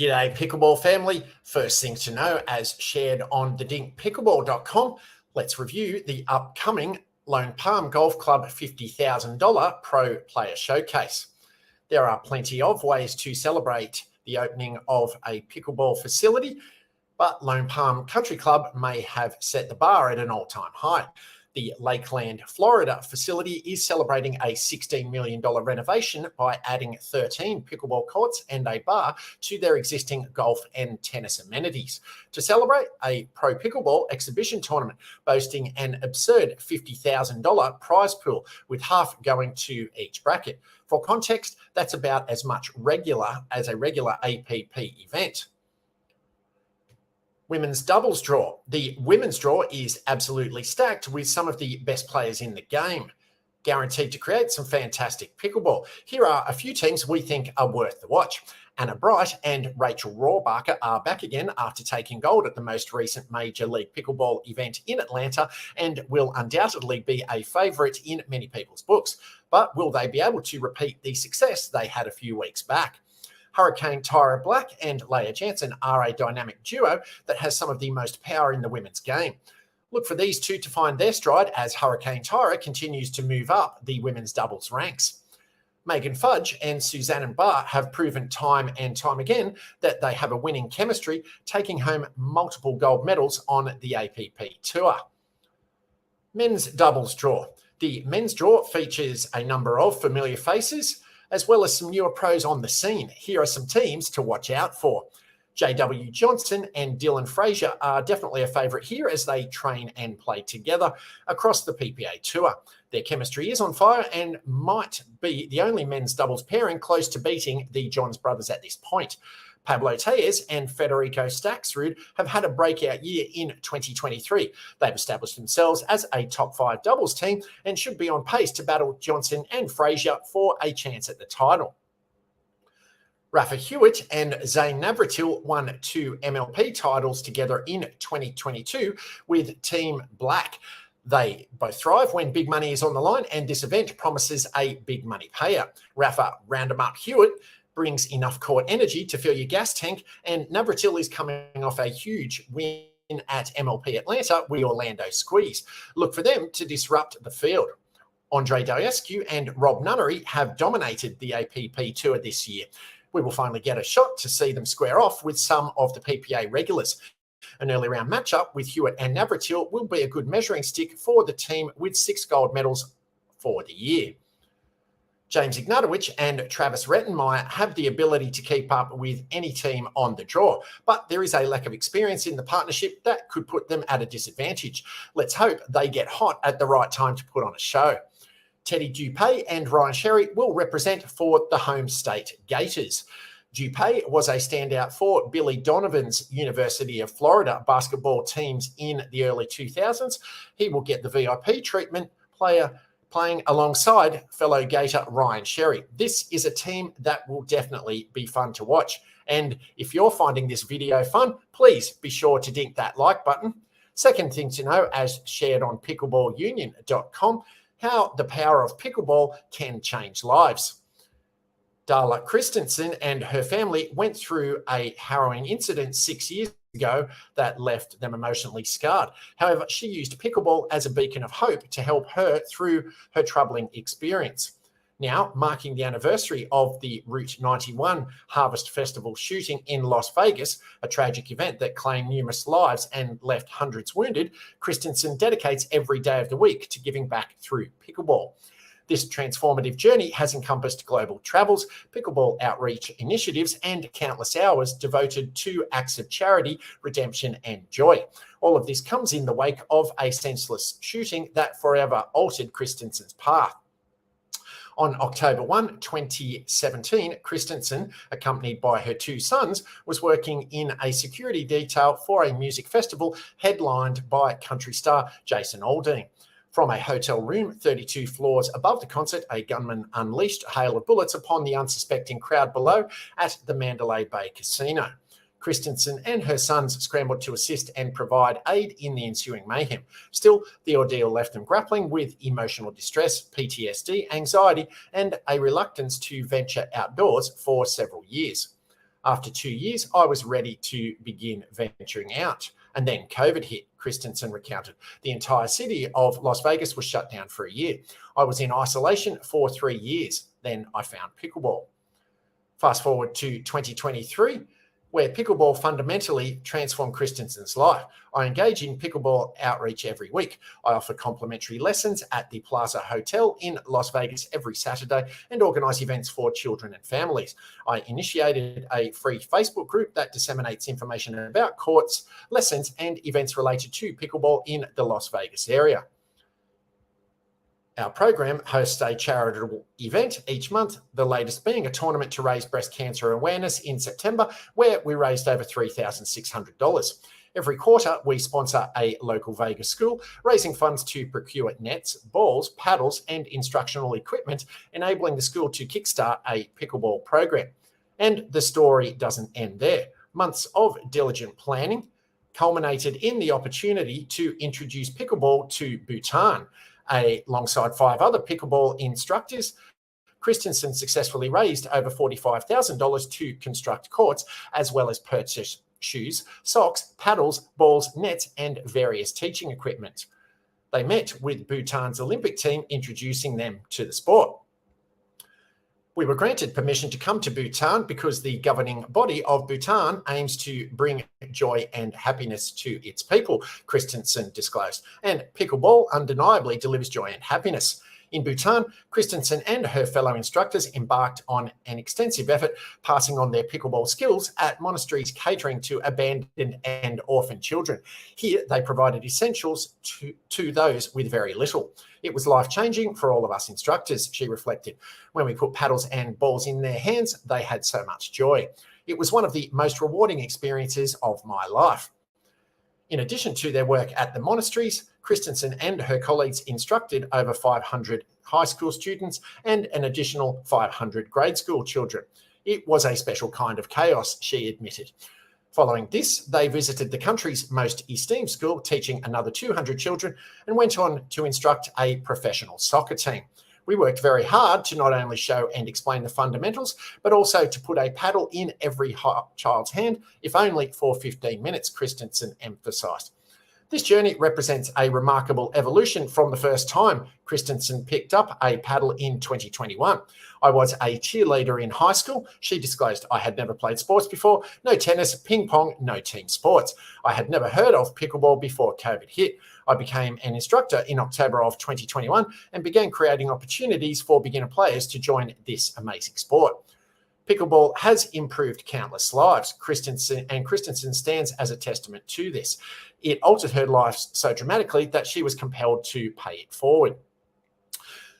G'day Pickleball family. First thing to know, as shared on thedinkpickleball.com, let's review the upcoming Lone Palm Golf Club $50,000 Pro Player Showcase. There are plenty of ways to celebrate the opening of a pickleball facility, but Lone Palm Country Club may have set the bar at an all-time high. The Lakeland, Florida facility is celebrating a $16 million renovation by adding 13 pickleball courts and a bar to their existing golf and tennis amenities. To celebrate, a pro pickleball exhibition tournament boasting an absurd $50,000 prize pool, with half going to each bracket. For context, that's about as much as a regular APP event. Women's doubles draw. The women's draw is absolutely stacked with some of the best players in the game, guaranteed to create some fantastic pickleball. Here are a few teams we think are worth the watch. Anna Bright and Rachel Rohrbacher are back again after taking gold at the most recent Major League Pickleball event in Atlanta and will undoubtedly be a favourite in many people's books. But will they be able to repeat the success they had a few weeks back? Hurricane Tyra Black and Leah Jansen are a dynamic duo that has some of the most power in the women's game. Look for these two to find their stride as Hurricane Tyra continues to move up the women's doubles ranks. Megan Fudge and Suzanne Barr have proven time and time again that they have a winning chemistry, taking home multiple gold medals on the APP Tour. Men's doubles draw. The men's draw features a number of familiar faces, as well as some newer pros on the scene. Here are some teams to watch out for. J.W. Johnson and Dylan Frazier are definitely a favourite here as they train and play together across the PPA Tour. Their chemistry is on fire and might be the only men's doubles pairing close to beating the Johns brothers at this point. Pablo Tellez and Federico Staksrud have had a breakout year in 2023. They've established themselves as a top 5 doubles team and should be on pace to battle Johnson and Frazier for a chance at the title. Rafa Hewitt and Zane Navratil won 2 MLP titles together in 2022 with Team Black. They both thrive when big money is on the line, and this event promises a big money payer. Rafa round 'em up Hewitt brings enough court energy to fill your gas tank, and Navratil is coming off a huge win at MLP Atlanta with Orlando Squeeze. Look for them to disrupt the field. Andre Diescu and Rob Nunnery have dominated the APP Tour this year. We will finally get a shot to see them square off with some of the PPA regulars. An early round matchup with Hewitt and Navratil will be a good measuring stick for the team with 6 gold medals for the year. James Ignatowicz and Travis Rettenmeyer have the ability to keep up with any team on the draw, but there is a lack of experience in the partnership that could put them at a disadvantage. Let's hope they get hot at the right time to put on a show. Teddy Dupay and Ryan Sherry will represent for the home state Gators. Dupay was a standout for Billy Donovan's University of Florida basketball teams in the early 2000s. He will get the VIP treatment, playing alongside fellow Gator Ryan Sherry. This is a team that will definitely be fun to watch. And if you're finding this video fun, please be sure to dink that like button. Second thing to know, as shared on pickleballunion.com, how the power of pickleball can change lives. Darla Christensen and her family went through a harrowing incident 6 years ago that left them emotionally scarred. However, she used pickleball as a beacon of hope to help her through her troubling experience. Now, marking the anniversary of the Route 91 Harvest Festival shooting in Las Vegas, a tragic event that claimed numerous lives and left hundreds wounded, Christensen dedicates every day of the week to giving back through pickleball. This transformative journey has encompassed global travels, pickleball outreach initiatives, and countless hours devoted to acts of charity, redemption, and joy. All of this comes in the wake of a senseless shooting that forever altered Christensen's path. On October 1, 2017, Christensen, accompanied by her 2 sons, was working in a security detail for a music festival headlined by country star Jason Aldean. From a hotel room 32 floors above the concert, a gunman unleashed a hail of bullets upon the unsuspecting crowd below at the Mandalay Bay Casino. Christensen and her sons scrambled to assist and provide aid in the ensuing mayhem. Still, the ordeal left them grappling with emotional distress, PTSD, anxiety, and a reluctance to venture outdoors for several years. After 2 years, I was ready to begin venturing out. And then COVID hit, Christensen recounted. The entire city of Las Vegas was shut down for a year. I was in isolation for 3 years. Then I found pickleball. Fast forward to 2023, where pickleball fundamentally transformed Christensen's life. I engage in pickleball outreach every week. I offer complimentary lessons at the Plaza Hotel in Las Vegas every Saturday and organise events for children and families. I initiated a free Facebook group that disseminates information about courts, lessons, and events related to pickleball in the Las Vegas area. Our program hosts a charitable event each month, the latest being a tournament to raise breast cancer awareness in September, where we raised over $3,600. Every quarter, we sponsor a local Vegas school, raising funds to procure nets, balls, paddles, and instructional equipment, enabling the school to kickstart a pickleball program. And the story doesn't end there. Months of diligent planning culminated in the opportunity to introduce pickleball to Bhutan. Alongside 5 other pickleball instructors, Christensen successfully raised over $45,000 to construct courts, as well as purchase shoes, socks, paddles, balls, nets, and various teaching equipment. They met with Bhutan's Olympic team, introducing them to the sport. We were granted permission to come to Bhutan because the governing body of Bhutan aims to bring joy and happiness to its people, Christensen disclosed. And pickleball undeniably delivers joy and happiness. In Bhutan, Christensen and her fellow instructors embarked on an extensive effort, passing on their pickleball skills at monasteries catering to abandoned and orphaned children. Here, they provided essentials to those with very little. It was life-changing for all of us instructors, she reflected. When we put paddles and balls in their hands, they had so much joy. It was one of the most rewarding experiences of my life. In addition to their work at the monasteries, Christensen and her colleagues instructed over 500 high school students and an additional 500 grade school children. It was a special kind of chaos, she admitted. Following this, they visited the country's most esteemed school, teaching another 200 children, and went on to instruct a professional soccer team. We worked very hard to not only show and explain the fundamentals, but also to put a paddle in every child's hand, if only for 15 minutes, Christensen emphasised. This journey represents a remarkable evolution from the first time Christensen picked up a paddle in 2021. I was a cheerleader in high school. She disclosed I had never played sports before, no tennis, ping pong, no team sports. I had never heard of pickleball before COVID hit. I became an instructor in October of 2021 and began creating opportunities for beginner players to join this amazing sport. Pickleball has improved countless lives. Christensen stands as a testament to this. It altered her life so dramatically that she was compelled to pay it forward.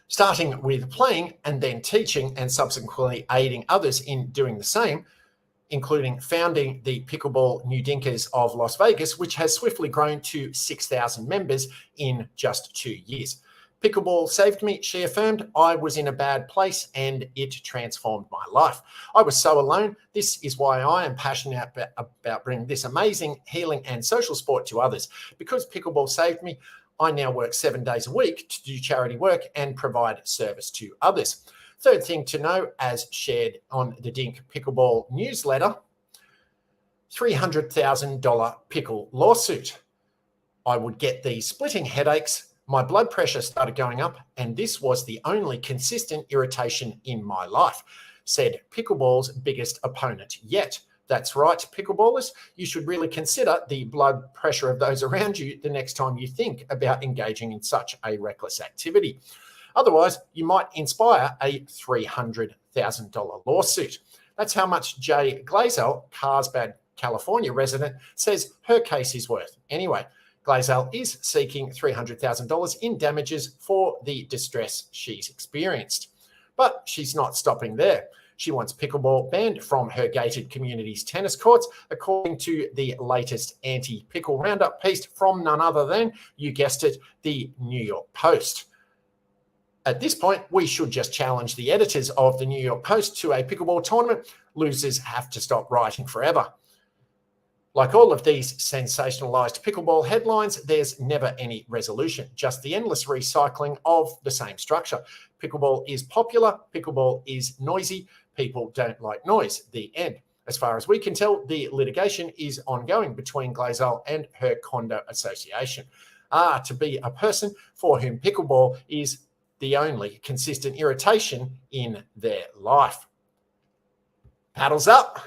Starting with playing and then teaching and subsequently aiding others in doing the same, including founding the Pickleball New Dinkers of Las Vegas, which has swiftly grown to 6,000 members in just 2 years. Pickleball saved me, she affirmed. I was in a bad place and it transformed my life. I was so alone. This is why I am passionate about bringing this amazing healing and social sport to others. Because pickleball saved me, I now work 7 days a week to do charity work and provide service to others. Third thing to know, as shared on the Dink Pickleball newsletter, $300,000 pickle lawsuit. I would get these splitting headaches. My blood pressure started going up, and this was the only consistent irritation in my life, said pickleball's biggest opponent yet. That's right, pickleballers, you should really consider the blood pressure of those around you the next time you think about engaging in such a reckless activity. Otherwise, you might inspire a $300,000 lawsuit. That's how much Jay Glazel, Carlsbad, California resident, says her case is worth. Anyway, Glazel is seeking $300,000 in damages for the distress she's experienced. But she's not stopping there. She wants pickleball banned from her gated community's tennis courts, according to the latest anti-pickle roundup piece from none other than, you guessed it, the New York Post. At this point, we should just challenge the editors of the New York Post to a pickleball tournament. Losers have to stop writing forever. Like all of these sensationalized pickleball headlines, there's never any resolution, just the endless recycling of the same structure. Pickleball is popular, pickleball is noisy, people don't like noise, the end. As far as we can tell, the litigation is ongoing between Glazell and her condo association. To be a person for whom pickleball is the only consistent irritation in their life. Paddles up.